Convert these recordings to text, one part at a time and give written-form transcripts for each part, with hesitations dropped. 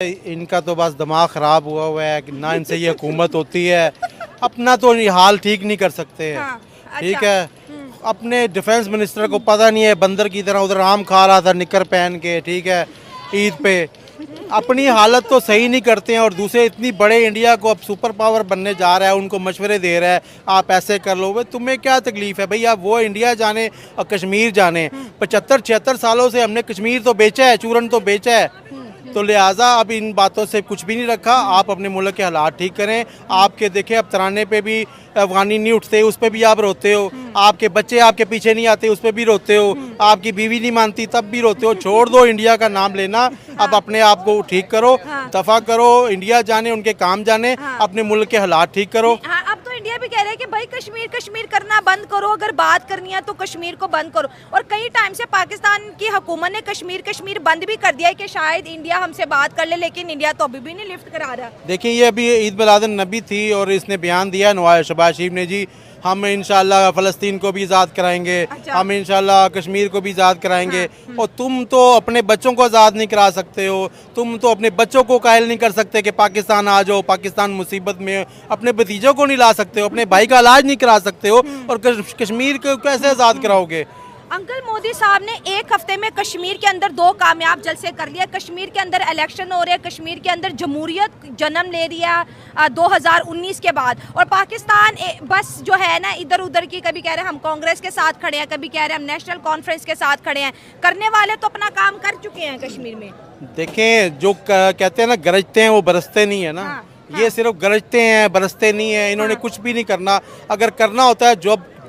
इनका तो बस दिमाग ख़राब हुआ है कि ना इनसे ये हुकूमत होती है। अपना तो ये हाल ठीक नहीं कर सकते हैं। हाँ, ठीक अच्छा। है। अपने डिफेंस मिनिस्टर को पता नहीं है, बंदर की तरह उधर आम खा रहा था निकर पहन के। ठीक है, ईद पे अपनी हालत तो सही नहीं करते हैं और दूसरे इतनी बड़े इंडिया को अब सुपर पावर बनने जा रहा है, उनको मशवरे दे रहा है आप ऐसे कर लो। भाई तुम्हें क्या तकलीफ़ है भाई, आप वो इंडिया जाने और कश्मीर जाने। 75-76 सालों से हमने कश्मीर तो बेचा है, चूरन तो बेचा है, तो लिहाजा अब इन बातों से कुछ भी नहीं रखा। आप अपने मुल्क के हालात ठीक करें। आपके देखें अब तराने पे भी अफगानी नहीं उठते, उस पर भी आप रोते हो। आपके बच्चे आपके पीछे नहीं आते, उस पर भी रोते हो। आपकी बीवी नहीं मानती तब भी रोते हो। छोड़ दो इंडिया का नाम लेना, अब अपने आप को ठीक करो, दफा करो, इंडिया जाने, उनके काम जाने, अपने मुल्क के हालात ठीक करो। हाँ, अब तो इंडिया भी कह रहा है कि भाई कश्मीर कश्मीर करना बंद करो, अगर बात करनी है तो कश्मीर को बंद करो। और कई टाइम से पाकिस्तान की हुकूमत ने कश्मीर कश्मीर बंद भी कर दिया है कि शायद इंडिया हमसे बात कर ले, लेकिन इंडिया तो अभी भी नहीं लिफ्ट करा रहा। देखिए ये अभी ईद मिलादुन नबी थी और इसने बयान दिया नवाज शहबाज शरीफ ने जी, हम इंशाल्लाह फ़लस्तीन को भी आज़ाद कराएंगे। अच्छा। हम इंशाल्लाह कश्मीर को भी आज़ाद कराएंगे। और तुम तो अपने बच्चों को आज़ाद नहीं करा सकते हो, तुम तो अपने बच्चों को कायल नहीं कर सकते कि पाकिस्तान आ जाओ, पाकिस्तान मुसीबत में। अपने भतीजों को नहीं ला सकते हो, अपने भाई का इलाज नहीं करा सकते हो, और कश्मीर को कैसे आज़ाद कराओगे। अंकल मोदी साहब ने एक हफ्ते में कश्मीर के अंदर 2 कामयाब जलसे कर लिया। कश्मीर के अंदर इलेक्शन हो रहे हैं, कश्मीर के अंदर जमहूरियत जन्म ले रही है 2019 के बाद। और पाकिस्तान बस जो है ना इधर उधर की, कभी कह रहे हैं हम कांग्रेस के साथ खड़े हैं, कभी कह रहे हैं हम नेशनल कॉन्फ्रेंस के साथ खड़े हैं। करने वाले तो अपना काम कर चुके हैं कश्मीर में। देखें जो कहते हैं ना गरजते हैं वो बरसते नहीं है ना। हाँ, ये सिर्फ गरजते हैं, बरसते नहीं है। इन्होंने हाँ, कुछ भी नहीं करना। अगर करना होता है,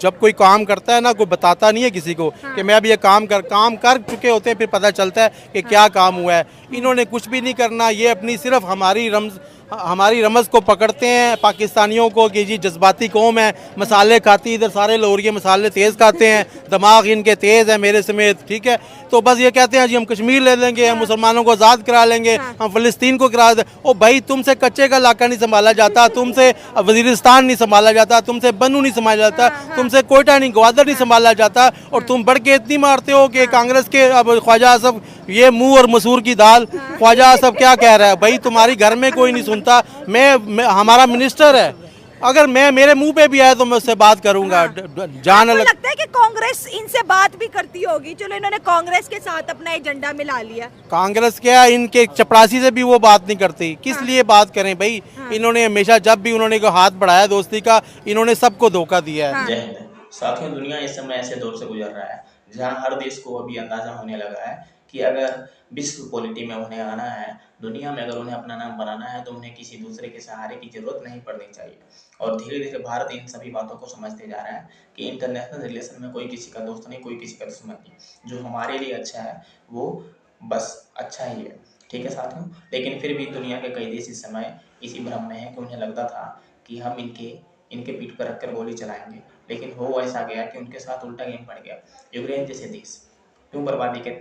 जब कोई काम करता है ना, कोई बताता नहीं है किसी को कि मैं अब ये काम कर चुके होते हैं, फिर पता चलता है कि क्या काम हुआ है। इन्होंने कुछ भी नहीं करना। ये अपनी सिर्फ हमारी रमज़ को पकड़ते हैं पाकिस्तानियों को कि जी जज्बाती कौम है, मसाले खाती, इधर सारे लोग ये मसाले तेज़ खाते हैं, दिमाग इनके तेज़ है मेरे समेत। ठीक है, तो बस ये कहते हैं जी हम कश्मीर ले लेंगे, हम मुसलमानों को आज़ाद करा लेंगे, हम फ़लस्तीन को करा दे। ओ भाई तुमसे कच्चे का इलाका नहीं संभाला जाता, तुमसे वज़ीरिस्तान नहीं संभाला जाता, तुमसे बनू नहीं संभाला जाता, तुमसे कोयटा नहीं, ग्वादर नहीं संभाला जाता। और तुम बढ़ के इतनी मारते हो कि कांग्रेस के अब ख्वाजा सब ये मुंह और मसूर की दाल। ख्वाजा सब क्या कह रहा है भाई, तुम्हारी घर में कोई नहीं सुनता। मैं हमारा मिनिस्टर है, अगर मेरे मुंह पे भी आया तो मैं उससे बात करूंगा। जान आपको लगता है कि कांग्रेस इनसे बात भी करती होगी? चलो इन्होंने कांग्रेस के साथ अपना एजेंडा मिला लिया। कांग्रेस क्या, इनके चपरासी से भी वो बात नहीं करती, किस लिए बात करें भाई। इन्होंने हमेशा जब भी उन्होंने हाथ बढ़ाया दोस्ती का, इन्होंने सबको धोखा दिया है। जय हिंद साथियों, दुनिया इस समय ऐसे दौर से गुजर रहा है जहां हर देश को अभी अंदाजा होने लगा है कि अगर विश्व पॉलिटी में उन्हें आना है, दुनिया में अगर उन्हें अपना नाम बनाना है, तो उन्हें किसी दूसरे के सहारे की जरूरत नहीं पड़नी चाहिए। और धीरे धीरे भारत इन सभी बातों को समझते जा रहा है कि इंटरनेशनल रिलेशन में कोई किसी का दोस्त नहीं, कोई किसी का दुश्मन नहीं। जो हमारे लिए अच्छा है वो बस अच्छा ही है। ठीक है साथियों, लेकिन फिर भी दुनिया के कई देश इस समय इसी भ्रम में है कि उन्हें लगता था कि हम इनके पीठ पर रखकर गोली चलाएंगे, लेकिन हो ऐसा गया कि उनके साथ उल्टा गेम पड़ गया। यूक्रेन जैसे देश क्यों बर्बादी के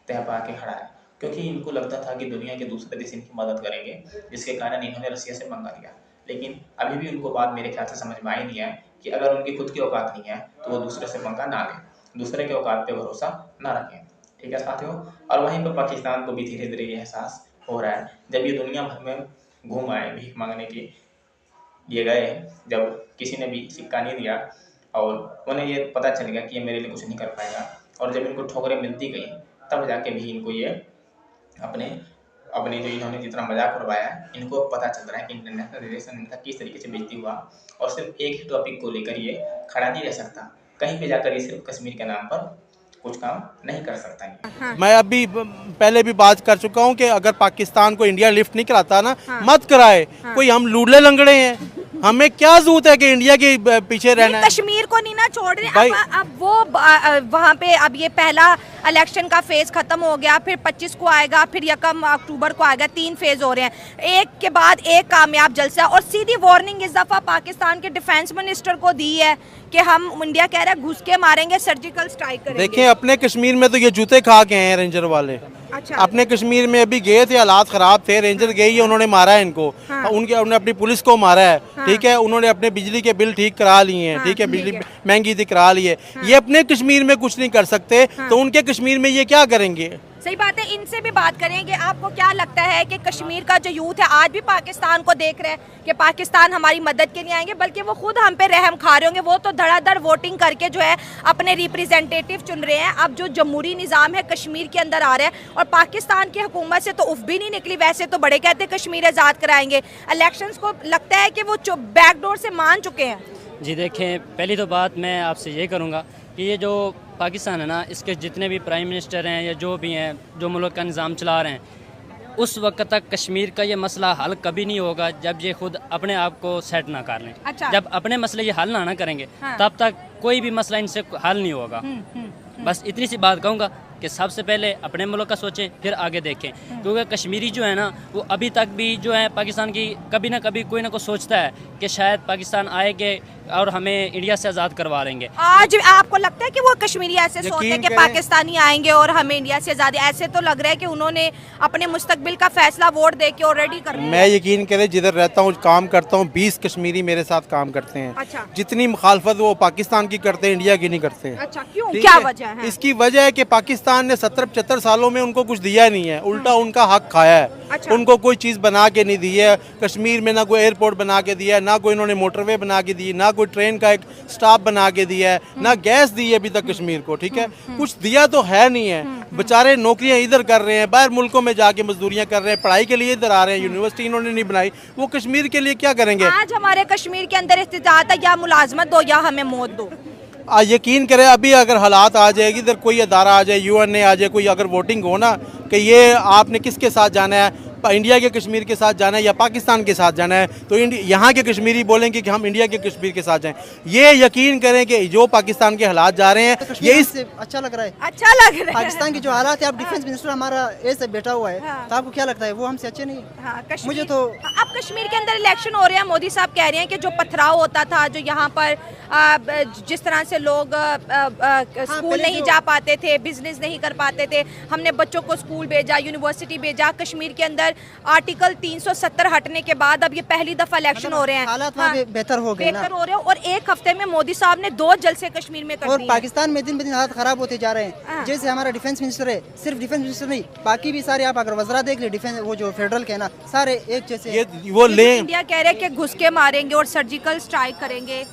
तह पा के खड़ा है? क्योंकि इनको लगता था कि दुनिया के दूसरे देश इनकी मदद करेंगे, जिसके कारण इन्होंने रसिया से पंगा लिया। लेकिन अभी भी उनको बात मेरे ख्याल से समझ में आई नहीं है कि अगर उनकी खुद की औकात नहीं है तो वो दूसरे से पंगा ना लें, दूसरे के औकात पे भरोसा ना रखें। ठीक है साथियों, और वहीं पर पाकिस्तान को भी धीरे धीरे ये एहसास हो रहा है। जब ये दुनिया भर में घूम आए भीख मांगने की, ये गए, जब किसी ने भी सिक्का नहीं दिया और उन्हें ये पता चल गया कि ये मेरे लिए कुछ नहीं कर पाएगा, और जब इनको ठोकरें मिलती गई तब जाके भी इनको ये अपने जो इन्होंने जितना मजाक उड़वाया है, इनको पता चल रहा है कि इंटरनेशनल रिलेशन इनका किस तरीके से बेइज्जती हुआ। और सिर्फ एक ही टॉपिक को लेकर ये खड़ा नहीं रह सकता, कहीं पे जाकर ये सिर्फ कश्मीर के नाम पर कुछ काम नहीं कर सकता है। मैं अभी पहले भी बात कर चुका हूँ कि अगर पाकिस्तान को इंडिया लिफ्ट नहीं कराता ना, मत कराए। कोई हम लूडले लंगड़े हैं, हमें क्या जरूरत है कि इंडिया के पीछे रहना है। कश्मीर को नहीं ना छोड़ रहे। अब वो वहाँ पे अब ये पहला इलेक्शन का फेज खत्म हो गया, फिर 25 को आएगा, फिर 1 अक्टूबर को आएगा। 3 फेज हो रहे हैं, एक के बाद एक कामयाब जलसा। और सीधी वार्निंग इस दफा पाकिस्तान के डिफेंस मिनिस्टर को दी है कि हम, इंडिया कह रहा है घुस के मारेंगे, सर्जिकल स्ट्राइक करेंगे। देखिए अपने कश्मीर में तो ये जूते खा के हैं रेंजर वाले। अच्छा। अपने कश्मीर में अभी गए थे, हालात खराब थे, रेंजर गए ही उन्होंने मारा है इनको। उन्होंने अपनी पुलिस को मारा है। ठीक है, उन्होंने अपने बिजली के बिल ठीक करा लिए हैं। ठीक है, बिजली महंगी थी, करा ली है। ये अपने कश्मीर में कुछ नहीं कर सकते, तो उनके कश्मीर में ये क्या करेंगे? सही बात है। इनसे भी बात करेंगे। आपको क्या लगता है कि कश्मीर का जो यूथ है आज भी पाकिस्तान को देख रहे हैं कि पाकिस्तान हमारी मदद के लिए आएंगे, बल्कि वो खुद हम पे रहम खा रहे होंगे? वो तो धड़ाधड़ वोटिंग करके जो है अपने रिप्रेजेंटेटिव चुन रहे हैं। अब जो जमहूरी निज़ाम है कश्मीर के अंदर आ रहा है और पाकिस्तान की हुकूमत से तो उफ भी नहीं निकली। वैसे तो बड़े कहते हैं कश्मीर आज़ाद कराएंगे, इलेक्शंस को लगता है कि वो बैकडोर से मान चुके हैं। जी देखें, पहली तो बात मैं आपसे ये करूँगा कि ये जो पाकिस्तान है ना, इसके जितने भी प्राइम मिनिस्टर हैं या जो भी हैं जो मुल्क का निज़ाम चला रहे हैं, उस वक्त तक कश्मीर का ये मसला हल कभी नहीं होगा जब ये खुद अपने आप को सेट ना कर लें। अच्छा। जब अपने मसले ये हल ना करेंगे, हाँ। तब तक कोई भी मसला इनसे हल नहीं होगा। बस इतनी सी बात कहूँगा कि सबसे पहले अपने मुल्क का सोचें, फिर आगे देखें। क्योंकि कश्मीरी जो है ना, वो अभी तक भी जो है पाकिस्तान की कभी ना कभी कोई ना कोई सोचता है कि शायद पाकिस्तान आएंगे और हमें इंडिया से आज़ाद करवा लेंगे। आज आपको लगता है कि वो कश्मीरी ऐसे सोचते हैं कि करें। पाकिस्तानी आएंगे और हमें इंडिया से आज़ादी? ऐसे तो लग रहा है कि उन्होंने अपने मुस्तकबिल का फैसला वोट दे के ऑलरेडी कर लिया। मैं यकीन करें, जिधर रहता हूँ काम करता हूँ, 20 कश्मीरी मेरे साथ काम करते हैं। अच्छा। जितनी मुखालफत वो पाकिस्तान की करते हैं, इंडिया की नहीं करते हैं। अच्छा, क्यों? ठीक क्या है? वजह है? इसकी वजह है कि पाकिस्तान ने 70-75 सालों में उनको कुछ दिया नहीं है, उल्टा उनका हक खाया है। अच्छा। उनको कोई चीज़ बना के नहीं दी है। कश्मीर में ना कोई एयरपोर्ट बना के दिया है, ना कोई इन्होंने मोटरवे बना के दी है, ना कोई ट्रेन का एक स्टॉप बना के दिया है, ना गैस दी है अभी तक कश्मीर को। ठीक है, कुछ दिया तो है नहीं है। बेचारे नौकरियां इधर कर रहे हैं, बाहर मुल्कों में जाके मजदूरियां कर रहे हैं, पढ़ाई के लिए इधर आ रहे हैं, यूनिवर्सिटी इन्होंने नहीं बनाई, वो कश्मीर के लिए क्या करेंगे? आज हमारे कश्मीर के अंदर इस्तिताअत है, या मुलाजमत दो या हमें मौत दो। यकीन करें, अभी अगर हालात आ जाएगी, इधर कोई अदारा आ जाए, यूएनए आ जाए, कोई अगर वोटिंग हो ना कि ये आपने किसके साथ जाना है, इंडिया के कश्मीर के साथ जाना है या पाकिस्तान के साथ जाना है, तो यहाँ के कश्मीरी बोलेंगे कि हम इंडिया के कश्मीर के साथ जाएं। ये यकीन करें कि जो पाकिस्तान के हालात जा रहे हैं, ये इस अच्छा लग रहा है। अच्छा लग रहा है। पाकिस्तान की जो हालात है, अब डिफेंस मिनिस्टर हमारा ऐसे बैठा हुआ है, हाँ। तो आपको क्या लगता है वो हमसे अच्छे नहीं? हाँ, मुझे तो अब कश्मीर के अंदर इलेक्शन हो रहे हैं, मोदी साहब कह रहे हैं कि जो पथराव होता था, जो यहाँ पर जिस तरह से लोग स्कूल पहले नहीं जो- जा पाते थे, बिजनेस नहीं कर पाते थे, हमने बच्चों को स्कूल भेजा, यूनिवर्सिटी भेजा। कश्मीर के अंदर आर्टिकल 370 हटने के बाद अब ये पहली दफा इलेक्शन हो रहे हैं। हालात वहाँ पे बेहतर हो गए ना। बेहतर हो रहे हैं और एक हफ्ते में मोदी साहब ने 2 जलसे कश्मीर में कर और दिए। पाकिस्तान में दिन ब दिन हालात खराब होते जा रहे हाँ। हैं। जैसे हमारा डिफेंस मिनिस्टर है, सिर्फ डिफेंस मिनिस्टर नहीं, बाकी भी सारे आप अगर वज़रा देख ले, डिफेंस वो जो फेडरल के है ना, सारे एक जैसे ये वो लें। इंडिया कह रहे हैं कि घुस के मारेंगे और सर्जिकल स्ट्राइक करेंगे।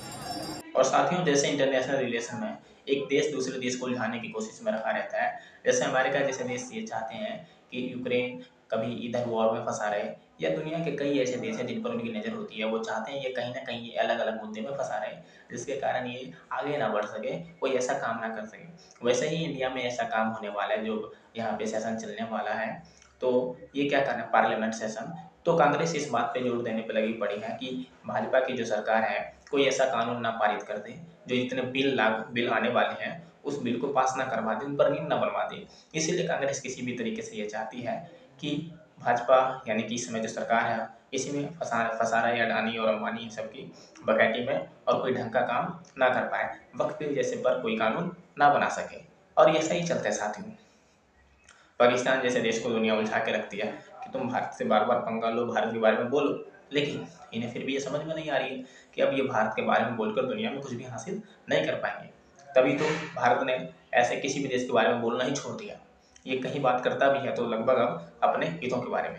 और साथियों, जैसे इंटरनेशनल रिलेशन में एक देश दूसरे देश को उलझाने की कोशिश में रखा रहता है। जैसे अमेरिका जैसे देश ये चाहते हैं कि यूक्रेन कभी इधर वॉर में फंसा रहे, या दुनिया के कई ऐसे देश हैं जिन पर उनकी नज़र होती है, वो चाहते हैं ये कहीं ना कहीं ये अलग अलग मुद्दे में फंसा रहे, जिसके कारण ये आगे ना बढ़ सके, कोई ऐसा काम ना कर सके। वैसे ही इंडिया में ऐसा काम होने वाला है, जो यहाँ पे सेशन चलने वाला है। तो ये क्या करना है, पार्लियामेंट सेशन, तो कांग्रेस इस बात पे जोर देने पे लगी पड़ी है कि भाजपा की जो सरकार है कोई ऐसा कानून ना पारित कर दे, जो इतने बिल आने वाले हैं उस बिल को पास ना करवा दे, उन पर नींद ना बनवा दे। इसीलिए कांग्रेस किसी भी तरीके से ये चाहती है कि भाजपा यानी कि इस समय जो सरकार है इसी में फंसा रहा है, अडानी और अंबानी इन सब की बकैती में, और कोई ढंग का काम ना कर पाए, वक्त पे जैसे पर कोई कानून ना बना सके। और ऐसा ही चलता है साथियों। पाकिस्तान जैसे देश को दुनिया उलझा के रखती है कि तुम भारत से बार बार पंगा लो, भारत के बारे में बोलो, लेकिन इन्हें फिर भी ये समझ में नहीं आ रही है कि अब ये भारत के बारे में बोलकर दुनिया में कुछ भी हासिल नहीं कर पाएंगे। तभी तो भारत ने ऐसे किसी भी देश के बारे में बोलना ही छोड़ दिया। ये कहीं बात करता भी है तो लगभग अब अपने हितों के बारे में।